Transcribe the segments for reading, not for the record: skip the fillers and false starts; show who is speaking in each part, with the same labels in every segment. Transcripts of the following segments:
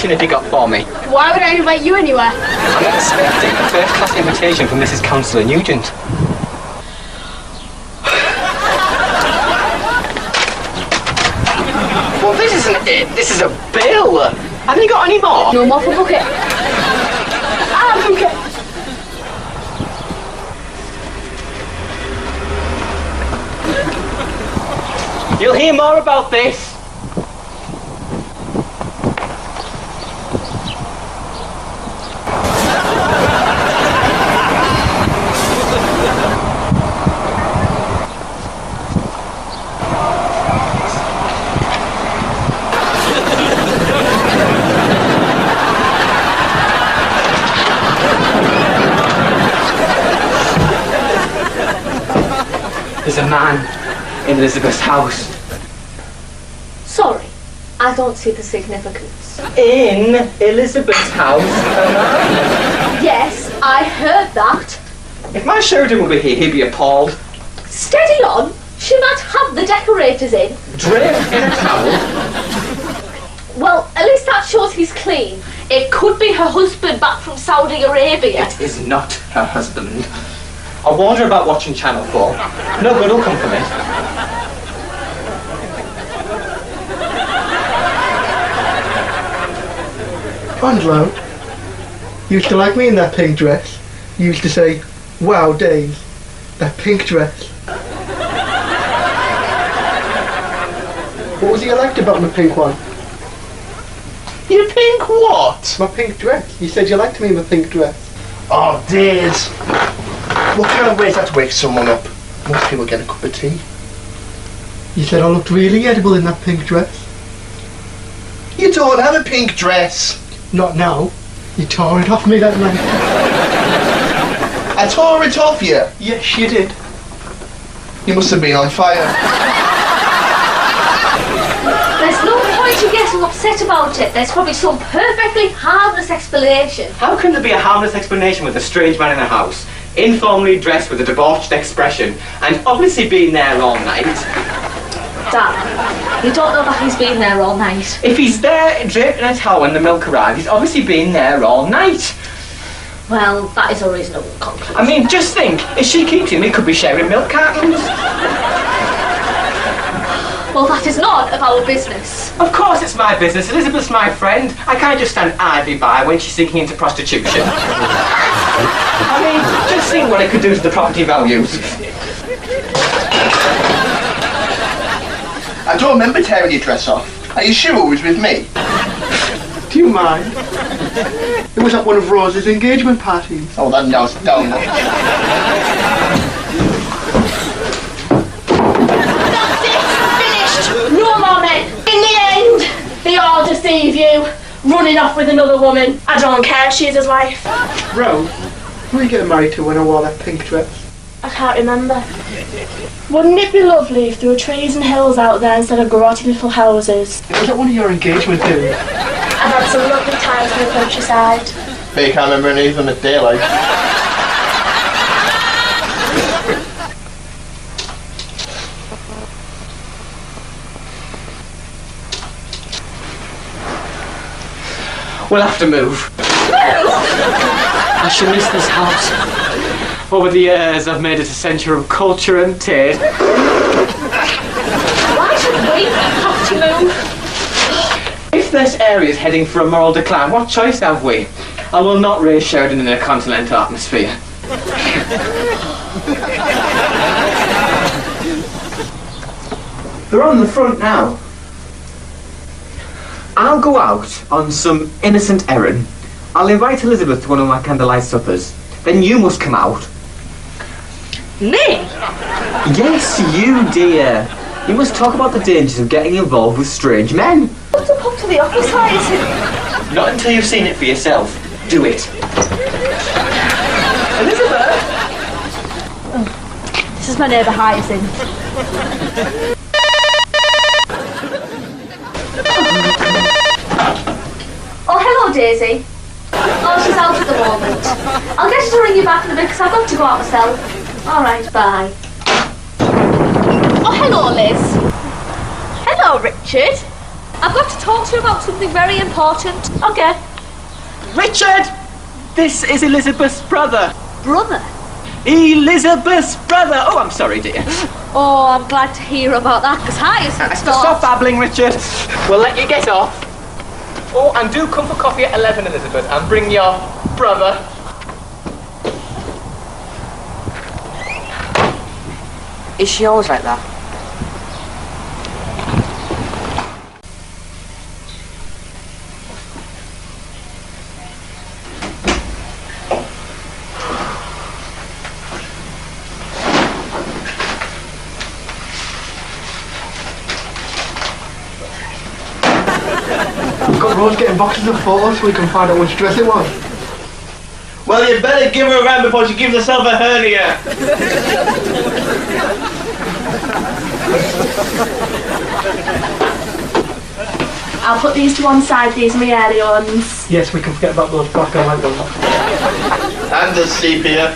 Speaker 1: invitation have you got for me?
Speaker 2: Why would I invite you anywhere?
Speaker 1: I'm expecting a first-class invitation from Mrs. Councillor Nugent. Well, this isn't it. This is a bill. Haven't you got any more?
Speaker 2: No more for bucket. Bucket.
Speaker 1: You'll hear more about this. There's a man in Elizabeth's house.
Speaker 2: Sorry, I don't see the significance.
Speaker 1: In Elizabeth's house, a man?
Speaker 2: Yes, I heard that.
Speaker 1: If my Sheridan were here, he'd be appalled.
Speaker 2: Steady on. She might have the decorators in.
Speaker 1: Draped in a towel?
Speaker 2: Well, at least that shows he's clean. It could be her husband back from Saudi Arabia.
Speaker 1: It is not her husband. I warned her about watching Channel 4. No good will come from it.
Speaker 3: Angelo, you used to like me in that pink dress. You used to say, wow, Dave, that pink dress. What was it you liked about my pink one?
Speaker 4: Your pink what?
Speaker 3: My pink dress. You said you liked me in my pink dress.
Speaker 4: Oh, Diz. What kind of way is that to wake someone up? Most people get a cup of tea.
Speaker 3: You said I looked really edible in that pink dress.
Speaker 4: You don't have a pink dress.
Speaker 3: Not now. You tore it off me that night.
Speaker 4: I tore it off you.
Speaker 3: Yes, you did.
Speaker 4: You must have been on fire.
Speaker 2: There's no point in getting upset about it. There's probably some perfectly harmless explanation.
Speaker 1: How can there be a harmless explanation with a strange man in the house, informally dressed with a debauched expression, and obviously been there all night?
Speaker 2: Dad, you don't know that he's been there all night.
Speaker 1: If he's there draped in a towel when the milk arrived, he's obviously been there all night.
Speaker 2: Well, that is a reasonable conclusion.
Speaker 1: I mean, just think, if she keeps him, he could be sharing milk cartons.
Speaker 2: Well, that is none of our business.
Speaker 1: Of course it's my business. Elizabeth's my friend. I can't just stand idly by when she's sinking into prostitution. I mean, just think what it could do to the property values.
Speaker 4: I don't remember tearing your dress off. Are you sure it was with me?
Speaker 3: Do you mind? It was at one of Rose's engagement parties.
Speaker 4: Oh, that now's down.
Speaker 2: No more men. In the end, they all deceive you. Running off with another woman. I don't care, she's his wife.
Speaker 3: Rose, who were you getting married to when I wore that pink dress?
Speaker 5: I can't remember. Wouldn't it be lovely if there were trees and hills out there instead of grotty little houses?
Speaker 3: It was at one of your engagement dinners.
Speaker 5: I've had some lovely times in the countryside.
Speaker 4: But you can't remember any of them at daylight.
Speaker 1: We'll have to move. I shall miss this house. Over the years, I've made it a centre of culture and taste.
Speaker 2: Why should we have to move?
Speaker 1: If this area is heading for a moral decline, what choice have we? I will not raise Sheridan in a continental atmosphere. They're on the front now. I'll go out on some innocent errand. I'll invite Elizabeth to one of my candlelight suppers. Then you must come out.
Speaker 2: Me?
Speaker 1: Yes, you, dear. You must talk about the dangers of getting involved with strange men.
Speaker 2: What's up to the office, Hyacinth?
Speaker 1: Not until you've seen it for yourself. Do it. Elizabeth!
Speaker 5: This is my neighbour Hyacinth.
Speaker 2: Oh, hello, Daisy. Oh, she's out at the moment. I'll get her to ring you back in a bit because I've got to go out myself. All right, bye. Oh, hello, Liz.
Speaker 5: Hello, Richard.
Speaker 2: I've got to talk to you about something very important. Okay.
Speaker 1: Richard! This is Elizabeth's brother.
Speaker 2: Brother?
Speaker 1: Elizabeth's brother! Oh, I'm sorry, dear.
Speaker 2: Oh, I'm glad to hear about that, because Hyacinth
Speaker 1: Stop babbling, Richard. We'll let you get off. Oh, and do come for coffee at 11, Elizabeth, and bring your brother.
Speaker 6: Is she always like that?
Speaker 3: We've got Rose getting boxes of photos so we can find out which dress it was.
Speaker 4: Well, you better give her a round before she gives herself a hernia.
Speaker 5: I'll put these to one side, these are my early ones.
Speaker 3: Yes, we can forget about those black and white ones.
Speaker 4: And the sepia.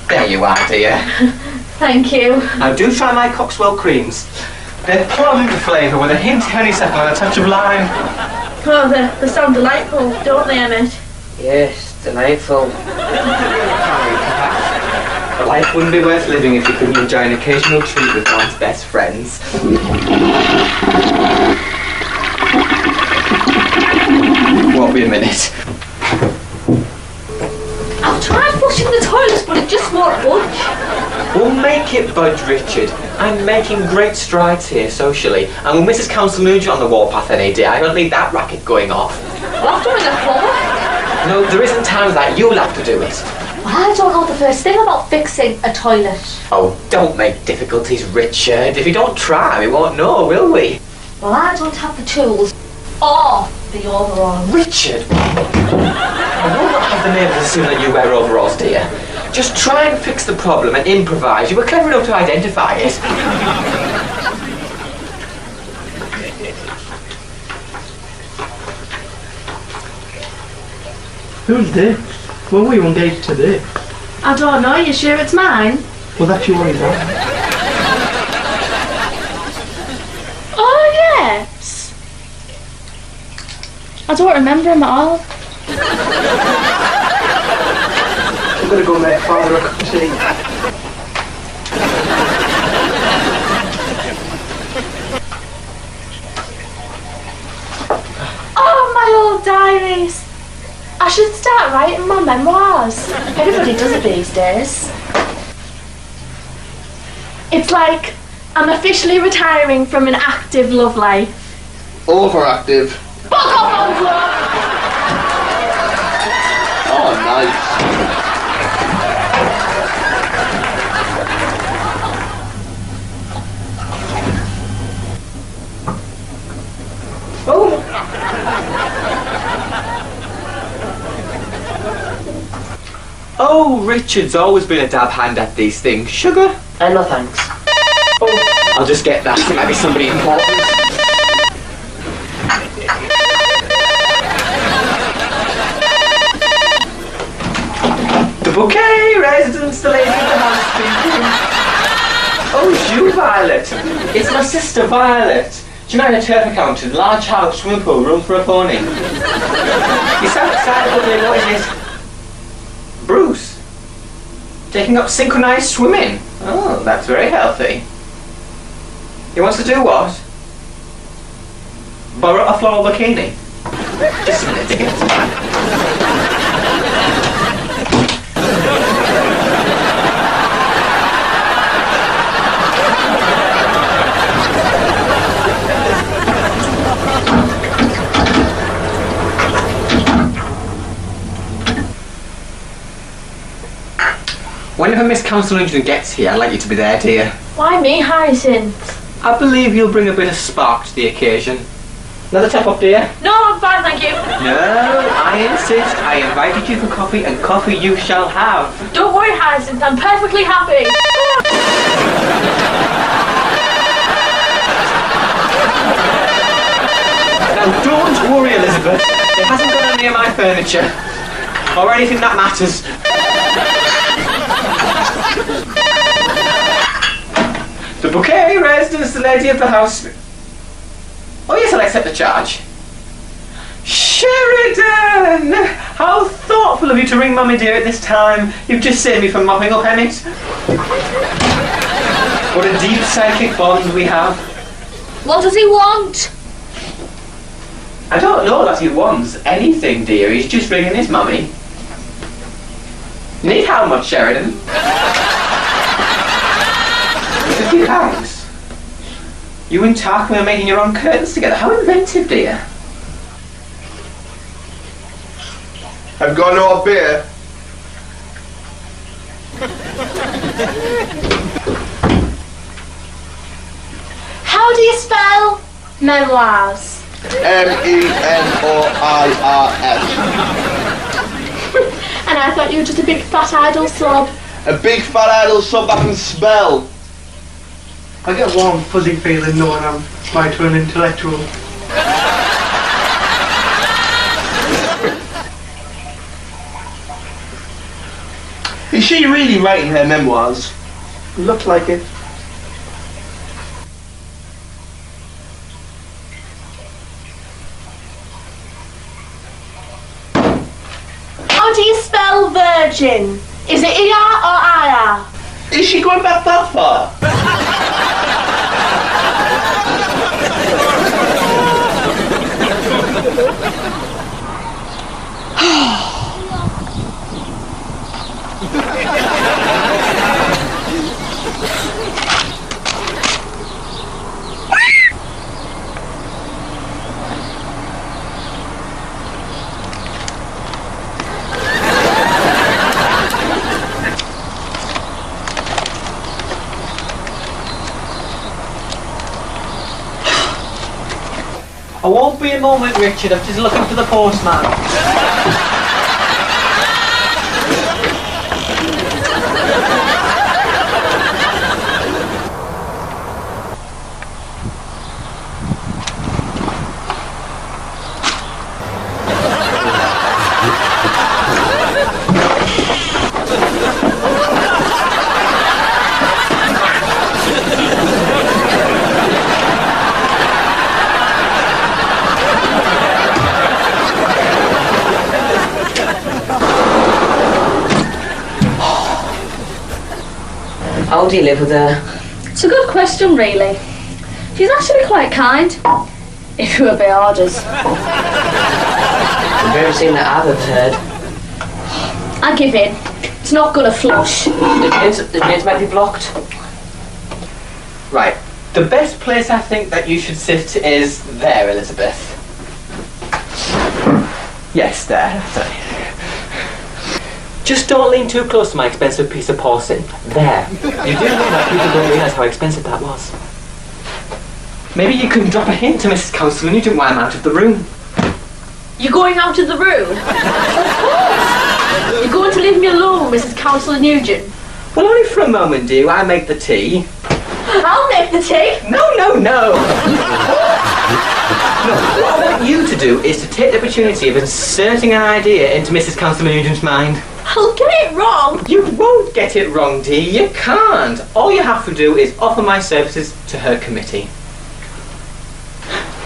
Speaker 1: There you are, dear.
Speaker 2: Thank you.
Speaker 1: Now do try my Coxwell creams. They're plum flavour with a hint of honeysuckle and a touch of lime.
Speaker 5: Oh, they sound delightful, don't they, Emmett?
Speaker 6: Yes, delightful.
Speaker 1: Life wouldn't be worth living if you couldn't enjoy an occasional treat with one's best friends. Won't be a minute.
Speaker 2: I've tried flushing the toilets, but it just won't budge.
Speaker 1: We'll make it budge, Richard. I'm making great strides here socially. And with Mrs. Council Nugent on the warpath any day, I don't need that racket going off.
Speaker 2: I'll have to ring a plumber.
Speaker 1: No, there isn't time for that. You'll have to do it.
Speaker 2: Well, I don't know the first thing about fixing a toilet.
Speaker 1: Oh, don't make difficulties, Richard. If we don't try, we won't know, will we?
Speaker 2: Well, I don't have the tools or the overalls.
Speaker 1: Richard! I will not have the nails as soon as you wear overalls, dear. Just try and fix the problem and improvise. You were clever enough to identify it.
Speaker 3: Who's this? When were you engaged to this?
Speaker 5: I don't know, you sure it's mine?
Speaker 3: Well, that's yours now.
Speaker 5: Oh, yes. I don't remember him at all.
Speaker 3: I'm gonna go make Father a cup of tea.
Speaker 5: Oh, my old diaries. I should start writing my memoirs. Everybody does it these days. It's like I'm officially retiring from an active love life.
Speaker 4: Overactive.
Speaker 5: Fuck off, Angela!
Speaker 4: Oh, nice.
Speaker 1: Oh, Richard's always been a dab hand at these things. Sugar?
Speaker 6: No thanks.
Speaker 1: Oh, I'll just get that. It might be somebody important. The bouquet! Residence, the lady of the house speaking. Oh, it's you, Violet. It's my sister, Violet. She married a turf accountant, large house, swimming pool, room for a pony. You sound excited, lovely. What is it? Bruce? Taking up synchronized swimming? Oh, that's very healthy. He wants to do what? Borrow a floral bikini? Just a minute, dear. Whenever Miss Council Nugent gets here, I'd like you to be there, dear.
Speaker 5: Why me, Hyacinth?
Speaker 1: I believe you'll bring a bit of spark to the occasion. Another top up, dear?
Speaker 5: No, I'm fine, thank you.
Speaker 1: No, I insist. I invited you for coffee, and coffee you shall have.
Speaker 5: Don't worry, Hyacinth, I'm perfectly happy.
Speaker 1: Now, don't worry, Elizabeth. It hasn't got any of my furniture. Or anything that matters. The The bouquet, residence, the lady of the house. Oh yes, I'll accept the charge. Sheridan! How thoughtful of you to ring Mummy dear at this time. You've just saved me from mopping up Emmett. What a deep psychic bond we have.
Speaker 2: What does he want?
Speaker 1: I don't know that he wants anything, dear. He's just ringing his mummy. You need how much, Sheridan? £50. You and Tarquin are making your own curtains together. How inventive, dear.
Speaker 4: I've got no beer.
Speaker 5: How do you spell memoirs?
Speaker 4: MEMOIRS.
Speaker 5: And I thought you were just a big fat idle slob.
Speaker 4: A big fat idle sub I can spell.
Speaker 3: I get a warm, fuzzy feeling knowing I'm married to an intellectual.
Speaker 4: Is she really writing her memoirs?
Speaker 3: Looks like it.
Speaker 5: How do you spell virgin? Is it ER or IR?
Speaker 4: Is she going back that far?
Speaker 1: I won't be a moment, Richard. I'm just looking for the postman.
Speaker 6: How do you live with her?
Speaker 2: It's a good question, really. She's actually quite kind. If you obey orders.
Speaker 6: The bravest thing that I've ever heard.
Speaker 2: I give in. It's not gonna flush.
Speaker 6: The drains might be blocked.
Speaker 1: Right. The best place I think that you should sit is there, Elizabeth. Yes, there. Sorry. Just don't lean too close to my expensive piece of porcelain. There. You do know that people don't realise how expensive that was. Maybe you can drop a hint to Mrs. Constable Nugent while I'm out of the room.
Speaker 2: You're going out of the room? Of course! You're going to leave me alone, Mrs. Councillor Nugent?
Speaker 1: Well, only for a moment, dear. I make the tea.
Speaker 2: I'll make the tea!
Speaker 1: No! No, what I want you to do is to take the opportunity of inserting an idea into Mrs. Constable Nugent's mind.
Speaker 2: I'll get it wrong!
Speaker 1: You won't get it wrong, dear. You can't. All you have to do is offer my services to her committee.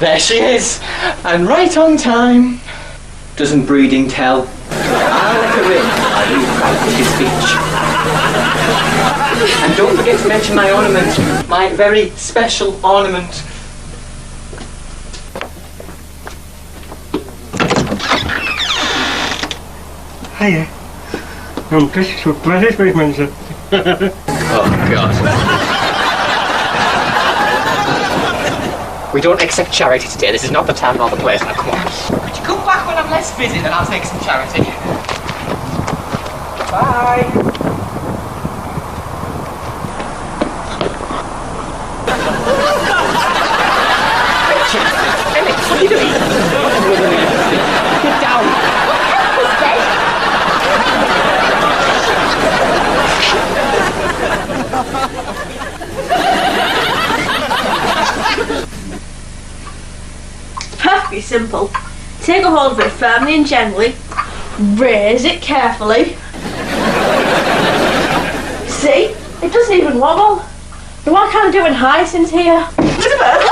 Speaker 1: There she is, and right on time. Doesn't breeding tell? I'll let her in. I do practice speech. And don't forget to mention my ornament, my very special ornament.
Speaker 3: Hiya. This is what British Bateman said.
Speaker 1: Oh, God. We don't accept charity today. This is not the time nor the place. Now, come on. Could you come back when I'm less busy, then I'll take some charity. Bye. Richard! Emmett, what are you doing? Get down!
Speaker 2: Perfectly simple. Take a hold of it firmly and gently. Raise it carefully. See? It doesn't even wobble.
Speaker 5: What kind of doing Hyacinth here?
Speaker 1: Elizabeth!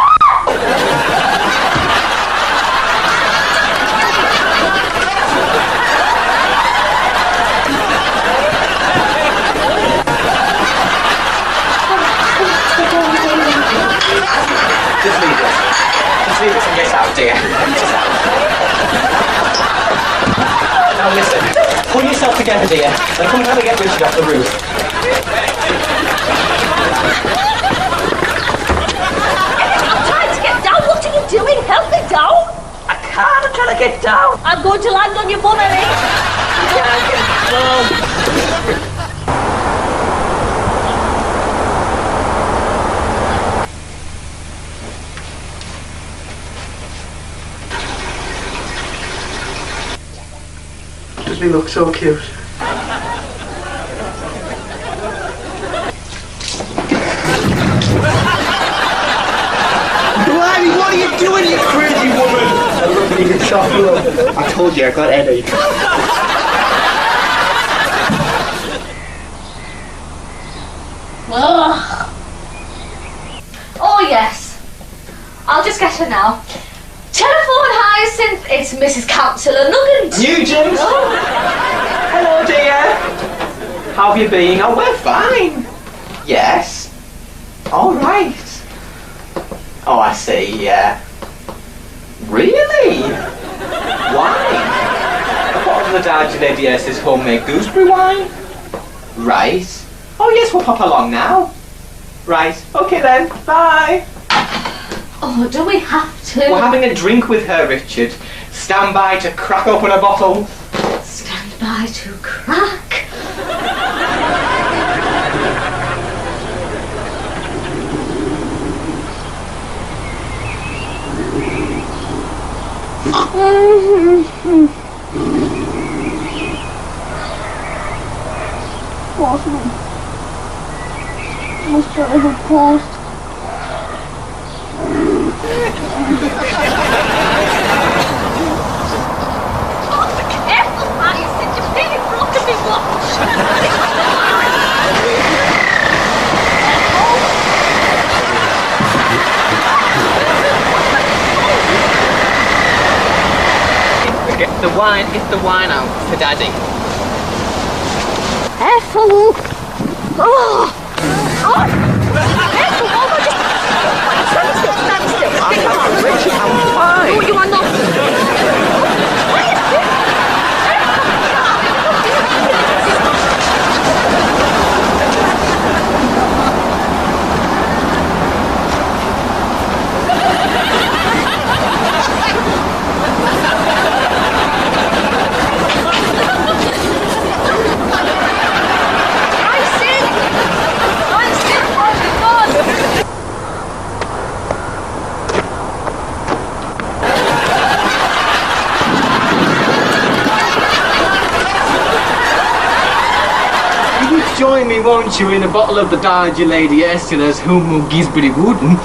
Speaker 1: Just leave it. Just leave it and get out, dear. Get out. Now listen, pull yourself together, dear, and come and help me get Richard off the roof.
Speaker 2: I'm trying to get down. What are you doing? Help me down.
Speaker 6: I can't. I'm trying to get down.
Speaker 2: I'm going to land on your bum, Ellie.
Speaker 3: Doesn't he look so cute?
Speaker 4: Blimey, what are you doing, you crazy woman?
Speaker 3: I'm looking at your chocolate.
Speaker 4: I told you I got headache.
Speaker 2: Ugh. Oh, yes. I'll just get her now. Telephone Hyacinth, it's Mrs. Councillor Nugget.
Speaker 1: Nugent!
Speaker 2: Oh.
Speaker 1: Hello, dear. How have you been? Oh, we're fine. Yes. All right. Oh, I see, yeah. Really? Wine? I thought of the Dargy Lady S's homemade gooseberry wine. Right. Oh, yes, we'll pop along now. Right. Okay, then. Bye.
Speaker 2: Oh, do we have to?
Speaker 1: We're having a drink with her, Richard. Stand by to crack open a bottle.
Speaker 2: Stand by to crack.
Speaker 5: Must be a post.
Speaker 2: Careful, Hyacinth, you're being brought to me
Speaker 1: Get the wine out for Daddy.
Speaker 2: Careful. Oh. Oh. Careful, Mama, just stand still.
Speaker 1: Richard, I'm fine.
Speaker 2: Oh, you are not.
Speaker 1: Join me, won't you, in a bottle of the Dargy Lady Ursula's Humo Gisbury Wooden?